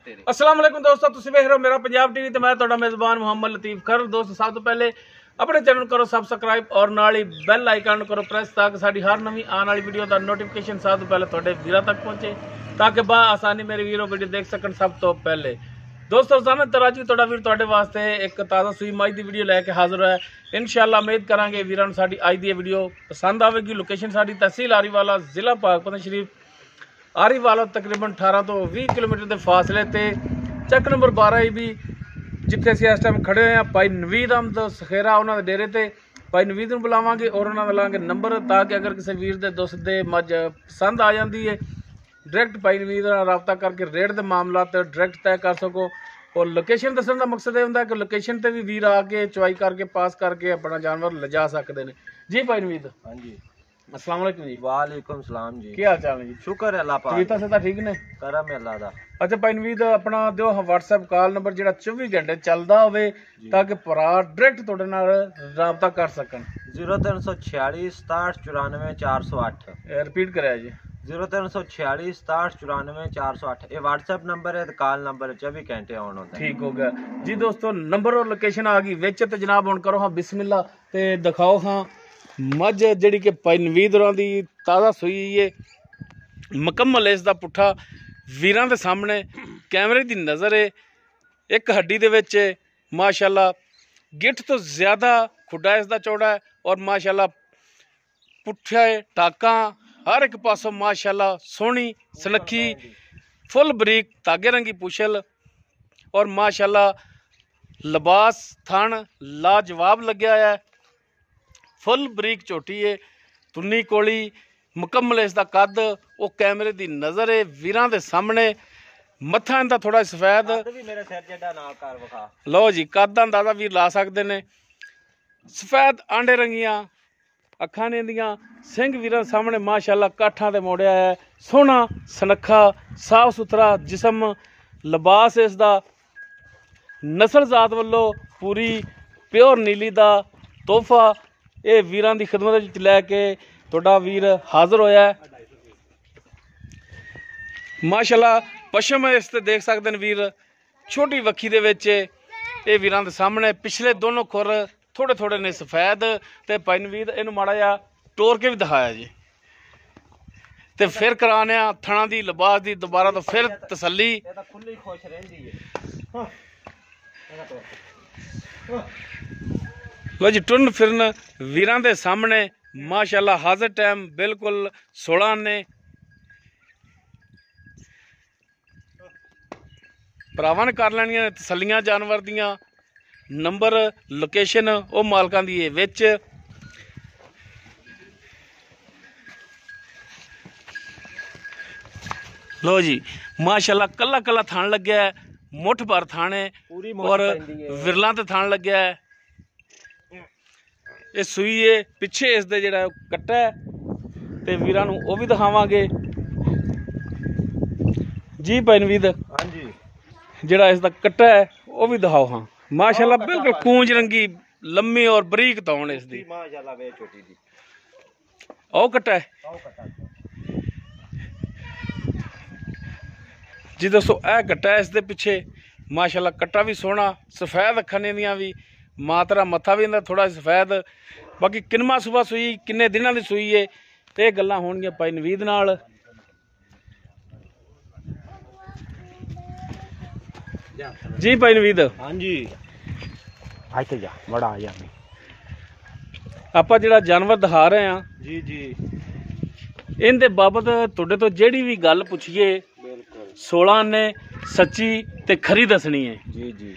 अस्सलाम वालेकुम दोस्तों, तुसीं वेख रहे हो मेरा पंजाब टीवी ते मैं तुहाडा मेज़बान मुहम्मद लतीफ खर। दोस्तों सब तो पहले अपने चैनल करो सबसक्राइब और नाल ही बैल आइकन करो प्रेस ताकि साडी हर नवी आने वाली वीडियो का नोटिफिकेशन सब तो पहले तुहाडे वीरां तक पहुंचे ताकि बा आसानी मेरे वीरों वीडियो देख सकन सब तो पहले। दोस्तों रोजाना तरह जी तुहाडा वीर तुहाडे वास्ते एक ताज़ा सूई मई की वीडियो लैके हाजिर है। इंशाअल्लाह उम्मीद करांगे वीरां नूं साडी अज दी वीडियो पसंद आवेगी। लोकेशन साडी तहसील आरीवाला जिला पाकपतन शरीफ आरीवाला तकरीबन 18 तो 20 किलोमीटर के फासले ते ਚੱਕ नंबर 12 भी जिथे ਅਸੀਂ इस टाइम खड़े हुए हैं। भाई नवीद अहमद सखेरा उन्होंने डेरे ते भाई नवीद ਨੂੰ बुलावांगे और उन्होंने लांगे नंबर ताकि अगर किसी वीर दे दोस्त दे मझ पसंद आ जाती है डायरैक्ट भाई नवीद नाल राबता करके रेट के मामला डायरैक्ट तय कर सको। और लोकेशन दसण का मकसद यह होंदा कि लोकेशन ते भी वीर आके चुआई करके पास करके अपना जानवर लिजा सकते हैं जी। भाई नवीद हाँ जी, अस्सलाम वालेकुम जी। वालेकुम सलाम जी। क्या हाल चाल है जी? शुक्र है अल्लाह पाक तबीयत से ठीक ने? करम है अल्लाह दा। अच्छा भाई नवीद अपना दिओ व्हाट्सएप कॉल नंबर जो 24 घंटे चलता हो ताकि भरा डायरैक्ट तुहाडे नाल राबता कर सकन। 0346 67 94 408 रिपीट कराया जी। 0346 67 94 408 ये व्हाट्सएप नंबर है ते कॉल नंबर 24 घंटे ऑन होंदा है। ठीक हो गया जी। दोस्तों नंबर और लोकेशन आ गई विच ते जनाब हुण करो हाँ बिस्मिल्लाह ते दिखाओ हाँ मझ जिहड़ी कि भाई नवीद होरां दी ताज़ा सूई है मुकम्मल इसदा पुट्ठा वीरां दे सामने कैमरे दी नज़र है। एक हड्डी दे विच माशाअल्लाह गिठ तो ज़्यादा खुड्डा इसदा चौड़ा है और माशाअल्लाह पुट्ठा टाकां हर एक पासों माशाअल्लाह सोहनी सनखी फुल बरीक धागे रंगी पुछल और माशाअल्लाह लिबास थण लाजवाब लग्या है। फुल बरीक झोटी है तुन्नी कोली मुकम्मल इसका कद वो कैमरे की नज़र है वीरां दे सामने। मत्था इनका थोड़ा सफेद लो जी कद का अंदाजा वीर ला सकते हैं। सफेद आंडे रंगिया अखां ने दियां सिंह वीरां सामने माशाअल्लाह काठां ते मोड़िया है। सोहना सनखा साफ सुथरा जिसम लिबास इसका नस्ल जात वालों पूरी प्योर नीली का तोहफा ये वीरां दी खिदमत लैके तुहाडा वीर हाजिर होया है। माशाअल्लाह पश्चिम इस ते देख सकते हैं वीर छोटी वक्खी दे विच ये वीरां दे सामने पिछले दोनों खुर थोड़े थोड़े ने सफेद ते भाई नवीद इहनूं माड़ा जिहा टोर के भी दिखाया जी ते फिर कराने थणा दी लिबास दी दोबारा तो फिर तसल्ली। लो जी टुन फिरन वीरां दे सामने माशाअल्लाह हाजिर टाइम बिल्कुल 16 ने भरावां ने कर लैनियां तसल्लियां जानवर दियां। नंबर लोकेशन वो मालकां दी है विच। लो जी माशाअल्लाह कला कला थान लग्या है मुठ भर थाने और विरलां ते थान लग्या है। ये सूई है पिछे इस दे जिहड़ा कट्टा है ते वीरां नूं वो भी दिखावांगे जी। भाई नवीद हाँ जी जिहड़ा इसदा कट्टा है वो भी दिखाओ हाँ। माशाअल्लाह बिल्कुल कूंज रंगी लम्मी और बरीक तौण इसदी माशाअल्लाह वे छोटी दी ओ कट्टा है जी। दोस्तों ए कट्टा है इसदे पिछे माशाअल्लाह कट्टा भी सोहना सफेद अखां दियां भी मातरा मत्था भी इहदा थोड़ा सफेद। बाकी किनवा सुबह सूई किन्ने दिनां दी सूई है ते गल्लां होणगियां भाई नवीद नाल। जी भाई नवीद हाँ जी आते जा बड़ा आ जा आपां जिहड़ा जानवर दिखा रहे हैं जी जी इनदे बाबत तुहाडे तो जिहड़ी भी गल पुछिए 16 ने सच्ची ते खरी दसनी है जी जी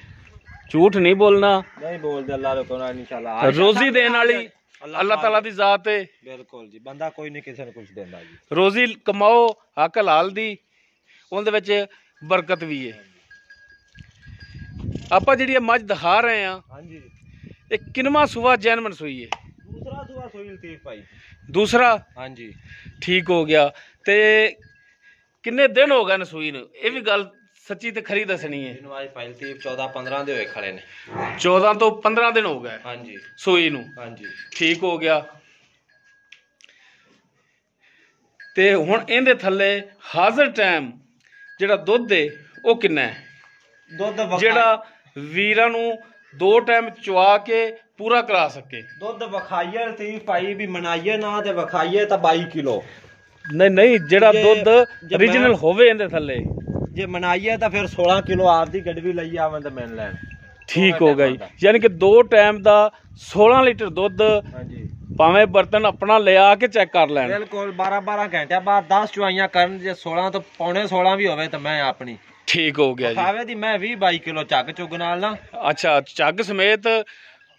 झूठ नहीं बोलना नहीं बोलते अल्लाह को इंशाल्लाह रोजी देने वाली अल्लाह ताला दी जात है। बिल्कुल जी बंदा कोई नहीं किसी ने कुछ देंदा जी। रोजी कमाओ हक हलाल दी उनदे विच बरकत भी है। आपां जिहड़ी मझ दिखा रहे हैं हाँ जी ये किनवा सुबह जैनमन सूई है? दूसरा सुबह सूई लतीफ भाई दूसरा। हाँ जी ठीक हो गया ते किन्ने दिन हो गए न सूई नूं ये भी गल सच्ची ते खरी दसनी है। 14-15 दे होए खड़े ने 14 तो 15 दिन हो गए हाँ जी सूई नूं। हाँ जी ठीक हो गया ते हुण इहदे थल्ले हाजिर टाइम जिहड़ा दुध है ਉਹ ਕਿੰਨਾ ਹੈ? ਦੁੱਧ ਜਿਹੜਾ ਵੀਰਾਂ ਨੂੰ 2 ਟਾਈਮ ਚਵਾ ਕੇ ਪੂਰਾ ਕਰਾ ਸਕੇ। ਦੁੱਧ ਵਿਖਾਈਏ ਲਤੀਫ ਭਾਈ ਵੀ ਮਨਾਈਏ ਨਾ ਤੇ ਵਿਖਾਈਏ ਤਾਂ 22 ਕਿਲੋ। ਨਹੀਂ ਜਿਹੜਾ ਦੁੱਧ origignal ਹੋਵੇ ਇਹਦੇ ਥੱਲੇ, ਜੇ ਮਨਾਈਏ ਤਾਂ ਫਿਰ 16 ਕਿਲੋ ਆਪਦੀ ਗੱਡੀ ਲਈ ਆਵਾਂ ਤੇ ਮੈਨ ਲੈਣ। ਠੀਕ ਹੋ ਗਿਆ ਜੀ, ਯਾਨੀ ਕਿ 2 ਟਾਈਮ ਦਾ 16 ਲੀਟਰ ਦੁੱਧ। ਹਾਂਜੀ, ਭਾਵੇਂ ਬਰਤਨ ਆਪਣਾ ਲਿਆ ਕੇ ਚੈੱਕ ਕਰ ਲੈਣ। ਬਿਲਕੁਲ 12 ਘੰਟਿਆਂ ਬਾਅਦ 10 ਚੁਆਈਆਂ ਕਰਨ, ਜੇ 16 ਤੋਂ ਪੌਣੇ 16 ਵੀ ਹੋਵੇ ਤਾਂ ਮੈਂ ਆਪਣੀ। ਠੀਕ ਹੋ ਗਿਆ ਜੀ। ਖਾਵੇ ਦੀ ਮੈਂ 20-22 ਕਿਲੋ ਚੱਕ ਚੁੱਗ ਨਾਲ ਨਾ। ਅੱਛਾ, ਚੱਗ ਸਮੇਤ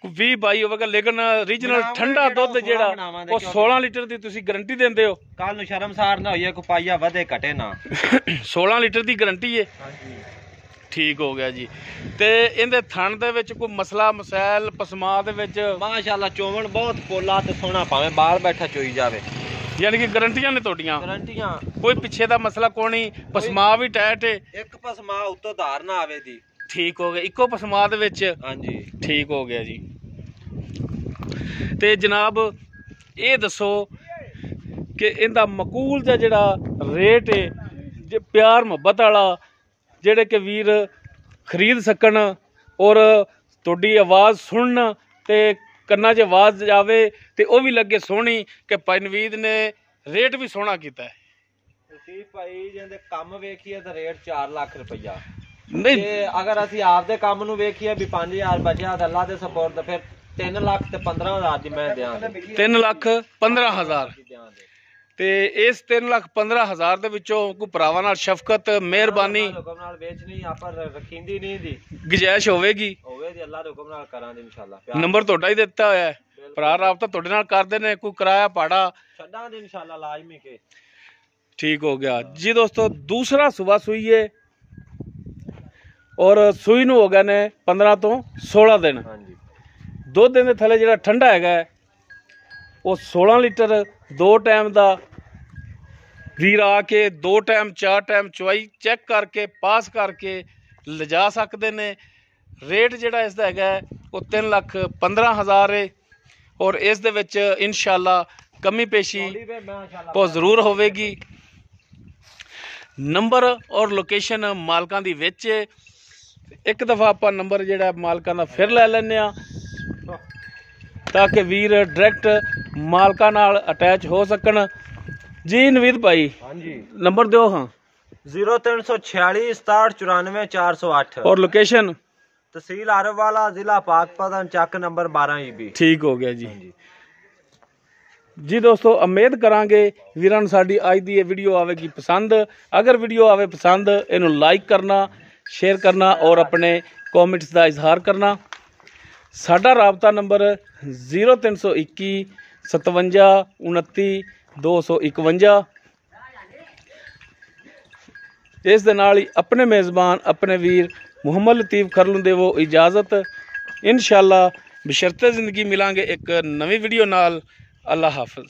20-22 ਹੋਵੇਗਾ, ਲੇਕਿਨ ਓਰੀਜਨਲ ਠੰਡਾ ਦੁੱਧ ਜਿਹੜਾ ਉਹ 16 ਲੀਟਰ ਦੀ ਤੁਸੀਂ ਗਾਰੰਟੀ ਦਿੰਦੇ ਹੋ? ਕੱਲ ਨੂੰ ਸ਼ਰਮਸਾਰ ਨਾ ਹੋਈਏ, ਕੋਈ ਪਾਈਆ ਵਧੇ ਘਟੇ ਨਾ। 16 ਲੀਟਰ ਦੀ ਗਾਰੰਟੀ ਹੈ। ਹਾਂਜੀ, ਠੀਕ ਹੋ ਗਿਆ ਜੀ। ਤੇ ਇਹਦੇ ਥਣ ਦੇ ਵਿੱਚ ਕੋਈ ਮਸਲਾ ਮਸੈਲ ਪਸਮਾ ਦੇ ਵਿੱਚ ਮਾਸ਼ਾਅੱਲਾ ਚੋਵਣ ਬਹੁਤ ਪੋਲਾ ਤੇ ਸੋਹਣਾ, ਭਾਵੇਂ ਬਾਹਰ ਬੈਠਾ ਚੋਈ ਜਾਵੇ, ਯਾਨੀ ਕਿ ਗਾਰੰਟੀਆਂ ਨੇ ਤੁਹਾਡੀਆਂ? ਗਾਰੰਟੀਆਂ, ਕੋਈ ਪਿੱਛੇ ਦਾ ਮਸਲਾ ਕੋਈ ਨਹੀਂ। ਪਸਮਾ ਵੀ ਟਾਈਟ ਹੈ? ਇੱਕ ਪਸਮਾ ਉੱਤੋਂ ਧਾਰ ਨਾ ਆਵੇ ਦੀ। ਠੀਕ ਹੋ ਗਿਆ, ਇੱਕੋ ਪਸਮਾ ਦੇ ਵਿੱਚ? ਹਾਂਜੀ, ਠੀਕ ਹੋ ਗਿਆ ਜੀ। ਤੇ ਜਨਾਬ ਇਹ ਦੱਸੋ ਕਿ ਇਹਦਾ ਮਕੂਲ ਦਾ ਜਿਹੜਾ ਰੇਟ ਹੈ, ਜੇ ਪਿਆਰ ਮੁਹੱਬਤ ਵਾਲਾ, ਜਿਹੜੇ ਕਿ ਵੀਰ ਖਰੀਦ ਸਕਣ ਔਰ ਤੁਹਾਡੀ ਆਵਾਜ਼ ਸੁਣਨ ਤੇ ਕੰਨਾਂ 'ਚ ਆਵਾਜ਼ ਜਾਵੇ ਤੇ ਉਹ ਵੀ ਲੱਗੇ ਸੋਹਣੀ ਕਿ ਭਾਈ ਨਵੀਦ ਨੇ ਰੇਟ ਵੀ ਸੋਹਣਾ ਕੀਤਾ ਹੈ। ਲਤੀਫ ਭਾਈ ਜਿਹਦੇ ਕੰਮ ਵੇਖੀਏ ਤਾਂ ਰੇਟ 4 ਲੱਖ ਰੁਪਈਆ ਨਹੀਂ, ਤੇ ਅਗਰ ਅਸੀਂ ਆਪਦੇ ਕੰਮ ਨੂੰ ਵੇਖੀਏ ਵੀ 5000 ਬਚਿਆ ਤਾਂ ਅੱਲਾ ਦੇ ਸਪੋਰਟ, ਫਿਰ 3 ਲੱਖ ਤੇ 15,000 ਦੀ ਮੈਂ ਦਿਆਂਗੇ। 3 ਲੱਖ 15,000 ਤੇ ਇਸ 3 ਲੱਖ 15,000 ਦੇ ਵਿੱਚੋਂ ਕੋਈ ਭਰਾਵਾਂ ਨਾਲ ਸ਼ਫਕਤ ਮਿਹਰਬਾਨੀ ਹੁਕਮ ਨਾਲ ਵੇਚਣੀ ਆਪਾਂ ਰੱਖੀਂਦੀ ਨਹੀਂ ਦੀ ਗੁਜਾਇਸ਼ ਹੋਵੇਗੀ? ਹੋਵੇਗੀ, ਅੱਲਾ ਦੇ ਹੁਕਮ ਨਾਲ ਕਰਾਂਗੇ ਇਨਸ਼ਾਅੱਲਾ। ਨੰਬਰ ਤੁਹਾਡਾ ਹੀ ਦਿੱਤਾ ਹੋਇਆ ਹੈ, ਭਰਾ ਰਾਬਤਾ ਤੁਹਾਡੇ ਨਾਲ ਕਰਦੇ ਨੇ, ਕੋਈ ਕਿਰਾਇਆ ਭਾੜਾ ਛੱਡਾਂਗੇ ਇਨਸ਼ਾਅੱਲਾ ਲਾਜ਼ਮੀ ਕੇ। ਠੀਕ ਹੋ ਗਿਆ ਜੀ ਦੋਸਤੋ। ਦੂਸਰਾ ਸੁਬਾ ਸੂਈ ਹੈ ਔਰ ਸੂਈ ਨੂੰ ਹੋ ਗਏ ਨੇ 15 ਤੋਂ 16 ਦਿਨ। ਹਾਂਜੀ, ਦੁੱਧ ਦੇ ਥੱਲੇ ਜਿਹੜਾ ਠੰਡਾ ਹੈਗਾ ਉਹ 16 ਲੀਟਰ 2 ਟਾਈਮ ਦਾ। ਵੀਰ ਆ ਕੇ 2 ਟਾਈਮ 4 ਟਾਈਮ ਚੁਆਈ ਚੈੱਕ ਕਰਕੇ ਪਾਸ ਕਰਕੇ ਲਿਜਾ ਸਕਦੇ ਨੇ। ਰੇਟ ਜਿਹੜਾ ਇਸ ਦਾ ਹੈਗਾ ਉਹ 3 ਲੱਖ 15,000 ਹੈ ਔਰ ਇਸ ਦੇ ਵਿੱਚ ਇਨਸ਼ਾਅੱਲਾ ਕਮੀ ਪੇਸ਼ੀ ਬਹੁਤ ਜ਼ਰੂਰ ਹੋਵੇਗੀ। ਨੰਬਰ ਔਰ ਲੋਕੇਸ਼ਨ ਮਾਲਕਾਂ ਦੀ ਵਿੱਚ, ਇੱਕ ਦਫਾ ਆਪਾਂ ਨੰਬਰ ਜਿਹੜਾ ਮਾਲਕਾਂ ਦਾ ਫਿਰ ਲੈ ਲੈਂਦੇ ਆ ਤਾਂ ਕਿ ਵੀਰ ਡਾਇਰੈਕਟ ਮਾਲਕਾਂ ਨਾਲ ਅਟੈਚ ਹੋ ਸਕਣ। ਜੀ ਨਵੀਦ ਭਾਈ, ਹਾਂਜੀ ਨੰਬਰ ਦਿਓ। ਹਾਂ, 0346 67 94 408 ਔਰ ਲੋਕੇਸ਼ਨ ਤਹਿਸੀਲ ਆਰਵਵਾਲਾ, ਜ਼ਿਲ੍ਹਾ ਪਾਕਪਤਨ, ਚੱਕ ਨੰਬਰ 12 EB। ਠੀਕ ਹੋ ਗਿਆ ਜੀ। ਜੀ ਦੋਸਤੋ, ਉਮੀਦ ਕਰਾਂਗੇ ਵੀਰਾਂ ਨੂੰ ਸਾਡੀ ਅੱਜ ਦੀ ਇਹ ਵੀਡੀਓ ਆਵੇਗੀ ਪਸੰਦ। ਅਗਰ ਵੀਡੀਓ ਆਵੇ ਪਸੰਦ, ਇਹਨੂੰ ਲਾਈਕ ਕਰਨਾ, ਸ਼ੇਅਰ ਕਰਨਾ ਔਰ ਆਪਣੇ ਕਮੈਂਟਸ ਦਾ ਇਜ਼ਹਾਰ ਕਰਨਾ। ਸਾਡਾ ਰਾਬਤਾ ਨੰਬਰ 0321 57 29 251। ਇਸ ਦੇ ਨਾਲ ਹੀ ਆਪਣੇ ਮੇਜ਼ਬਾਨ ਆਪਣੇ ਵੀਰ ਮੁਹੰਮਦ ਲਤੀਫ ਖਰ ਨੂੰ ਦੇਵੋ ਇਜਾਜ਼ਤ। ਇਨਸ਼ਾਅੱਲਾ ਬਸ਼ਰਤੇ ਜ਼ਿੰਦਗੀ ਮਿਲਾਂਗੇ ਇੱਕ ਨਵੀਂ ਵੀਡੀਓ ਨਾਲ। ਅੱਲਾ ਹਾਫਿਜ਼।